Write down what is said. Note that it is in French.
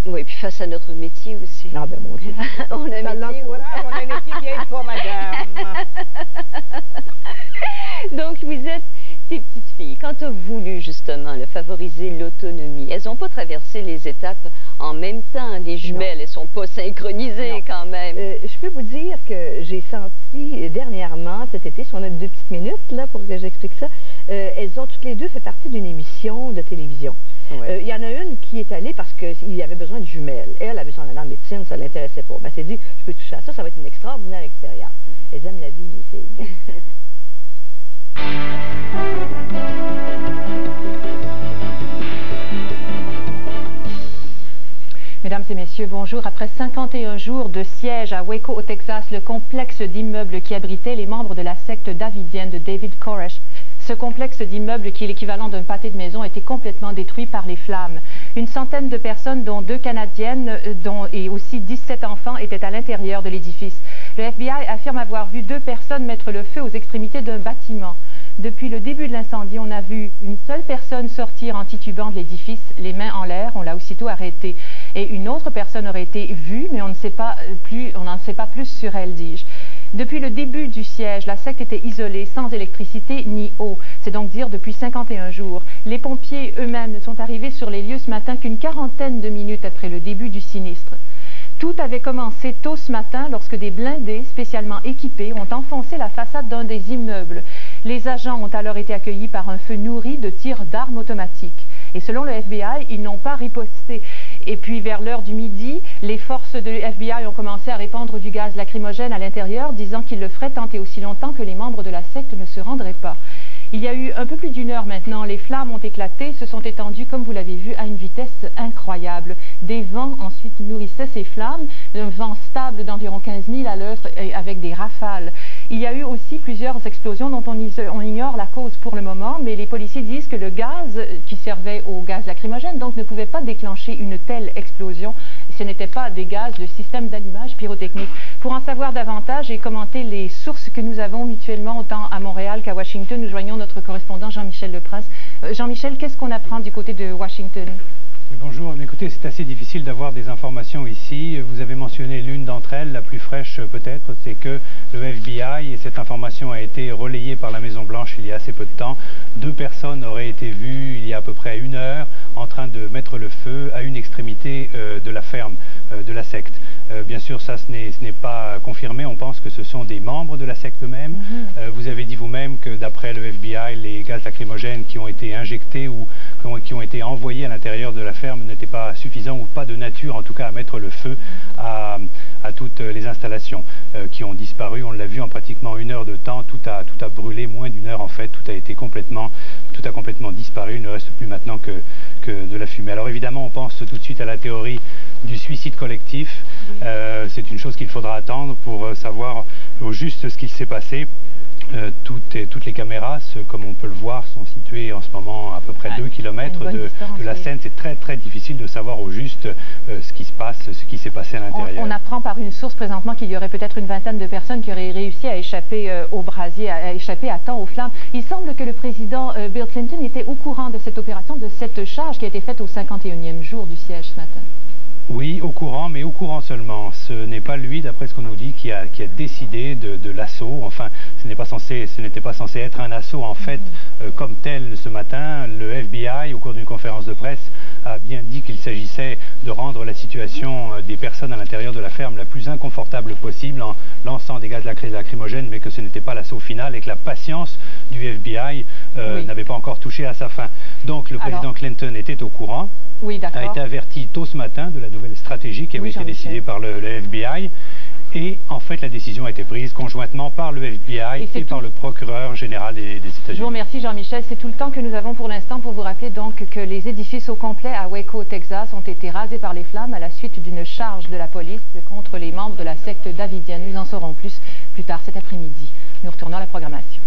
Oui, puis face à notre métier aussi. Ah ben moi aussi. On a un métier. On a un métier qui aide pas, madame. Donc, vous êtes des petites filles. Quand tu as voulu, justement, favoriser l'autonomie, elles n'ont pas traversé les étapes en même temps. Les jumelles, elles ne sont pas synchronisées quand même. Je peux vous dire que j'ai senti dernièrement, cet été, si on a 2 petites minutes là, pour que j'explique ça, elles ont toutes les deux fait partie d'une émission de télévision. Ouais. Il y en a une qui est allée parce qu'il y avait besoin de jumelles. Elle avait son année en médecine, ça ne l'intéressait pas. Mais elle s'est dit, je peux toucher à ça, ça va être une extraordinaire expérience. Elles aiment la vie, les filles. Mesdames et messieurs, bonjour. Après 51 jours de siège à Waco, au Texas, le complexe d'immeubles qui abritait les membres de la secte davidienne de David Koresh, ce complexe d'immeubles qui est l'équivalent d'un pâté de maison, a été complètement détruit par les flammes. Une centaine de personnes, dont 2 Canadiennes et aussi 17 enfants, étaient à l'intérieur de l'édifice. Le FBI affirme avoir vu 2 personnes mettre le feu aux extrémités d'un bâtiment. Depuis le début de l'incendie, on a vu une seule personne sortir en titubant de l'édifice, les mains en l'air. On l'a aussitôt arrêtée. Et une autre personne aurait été vue, mais on n'en sait pas plus sur elle, dis-je. Depuis le début du siège, la secte était isolée, sans électricité ni eau. C'est donc dire depuis 51 jours. Les pompiers eux-mêmes ne sont arrivés sur les lieux ce matin qu'une quarantaine de minutes après le début du sinistre. Tout avait commencé tôt ce matin lorsque des blindés spécialement équipés ont enfoncé la façade d'un des immeubles. Les agents ont alors été accueillis par un feu nourri de tirs d'armes automatiques. Et selon le FBI, ils n'ont pas riposté. Et puis vers l'heure du midi, les forces de FBI ont commencé à répandre du gaz lacrymogène à l'intérieur, disant qu'ils le feraient tant et aussi longtemps que les membres de la secte ne se rendraient pas. Il y a eu un peu plus d'1 heure maintenant, les flammes ont éclaté, se sont étendues, comme vous l'avez vu, à une vitesse incroyable. Des vents ensuite nourrissaient ces flammes, un vent stable d'environ 15 000 à l'heure avec des rafales. Il y a eu aussi plusieurs explosions dont on ignore la cause pour le moment, mais les policiers disent que le gaz qui servait au gaz lacrymogène donc ne pouvait pas déclencher une telle explosion. Ce n'était pas des gaz de système d'allumage pyrotechnique. Pour en savoir davantage et commenter les sources que nous avons mutuellement autant à Montréal qu'à Washington, nous joignons notre correspondant Jean-Michel Leprince. Jean-Michel, qu'est-ce qu'on apprend du côté de Washington? Bonjour, écoutez, c'est assez difficile d'avoir des informations ici. Vous avez mentionné l'une d'entre elles, la plus fraîche peut-être, c'est que le FBI, et cette information a été relayée par la Maison-Blanche il y a assez peu de temps, 2 personnes auraient été vues il y a à peu près 1 heure en train de mettre le feu à une extrémité de la ferme, de la secte. Bien sûr, ça, ce n'est pas confirmé. On pense que ce sont des membres de la secte même. Vous avez dit vous-même que d'après le FBI, les gaz lacrymogènes qui ont été injectés ou qui ont été envoyés à l'intérieur de la ferme n'étaient pas suffisants ou pas de nature, en tout cas, à mettre le feu à toutes les installations qui ont disparu. On l'a vu en pratiquement 1 heure de temps. Tout a brûlé, moins d'1 heure en fait. Tout a complètement disparu. Il ne reste plus maintenant que de la fumée. Alors évidemment, on pense tout de suite à la théorie du suicide collectif. C'est une chose qu'il faudra attendre pour savoir au juste ce qui s'est passé. Toutes les caméras, comme on peut le voir, sont situées en ce moment à peu près 2 km de la scène. C'est très très difficile de savoir au juste ce qui se passe, ce qui s'est passé à l'intérieur. On apprend par une source présentement qu'il y aurait peut-être une vingtaine de personnes qui auraient réussi à échapper au brasier, à échapper à temps aux flammes. Il semble que le président Bill Clinton était au courant de cette opération, de cette charge qui a été faite au 51e jour du siège ce matin. Oui, au courant, mais au courant seulement. Ce n'est pas lui, d'après ce qu'on nous dit, qui a décidé de l'assaut. Enfin, ce n'était pas censé être un assaut en fait comme tel ce matin. Le FBI, au cours d'une conférence de presse, a bien dit qu'il s'agissait de rendre la situation des personnes à l'intérieur de la ferme la plus inconfortable possible en lançant des gaz lacrymogènes, mais que ce n'était pas l'assaut final et que la patience du FBI n'avait pas encore touché à sa fin. Donc le président Clinton était au courant. Oui, a été averti tôt ce matin de la nouvelle stratégie qui avait été décidée par le FBI. Et en fait, la décision a été prise conjointement par le FBI et par le procureur général des États-Unis. Je vous remercie, Jean-Michel. C'est tout le temps que nous avons pour l'instant pour vous rappeler donc que les édifices au complet à Waco, Texas, ont été rasés par les flammes à la suite d'une charge de la police contre les membres de la secte davidienne. Nous en saurons plus tard cet après-midi. Nous retournons à la programmation.